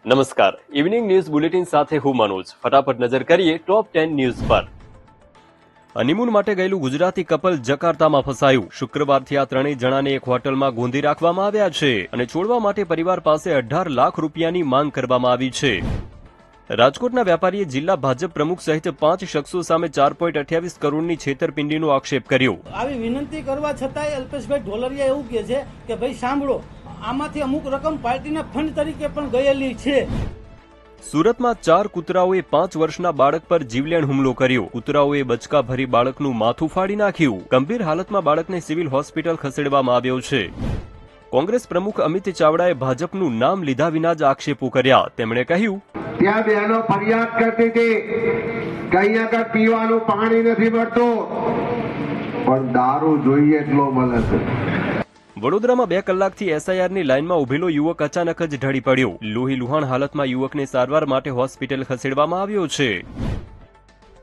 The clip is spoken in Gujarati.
નમસ્કાર, ઇવનિંગ ન્યૂઝ બુલેટિન સાથે હું મનોજ. ફટાફટ નજર કરીએ ટોપ 10 ન્યૂઝ પર. હનીમૂન માટે ગયેલું ગુજરાતી કપલ જકાર્તામાં ફસાયું. શુક્રવારથી આ ત્રણેય જણાને એક હોટલમાં ગોંધી રાખવામાં આવ્યા છે અને છોડવા માટે પરિવાર પાસે 18 લાખ રૂપિયાની માંગ કરવામાં આવી છે. રાજકોટના વેપારીએ જિલ્લા ભાજપ પ્રમુખ સહિત 5 શખ્સો સામે 4.28 કરોડની છેતરપિંડીનો આક્ષેપ કર્યો. આવી વિનંતી કરવા છતાંય અલ્પેશભાઈ ઢોલરિયા એવું કહે છે કે ભાઈ સાંભળો, આમાંથી અમુક રકમ પાર્ટીના ફંડ તરીકે પણ ગયેલી છે. સુરતમાં 4 કૂતરાઓએ 5 વર્ષના બાળક પર જીવલેણ હુમલો કર્યો. કૂતરાઓએ બચકા ભરી બાળકનું માથું ફાડી નાખ્યું. ગંભીર હાલતમાં બાળકને સિવિલ હોસ્પિટલ ખસેડવામાં આવ્યો છે. કોંગ્રેસ પ્રમુખ અમિત ચાવડાએ ભાજપનું નામ લીધા વિના જ આક્ષેપો કર્યા. તેમણે કહ્યું, ત્યાં બહેનો ફરિયાદ કરતી હતી કે અહીંયા આગળ પીવાનું પાણી નથી મળતું, પણ દારૂ જોઈએ એટલો મળે છે. વડોદરામાં 2 કલાકથી એસઆઈઆરની લાઇનમાં ઉભેલો યુવક અચાનક જ ઢળી પડ્યો. લોહી લુહાણ હાલતમાં યુવકને સારવાર માટે હોસ્પિટલ ખસેડવામાં આવ્યો છે.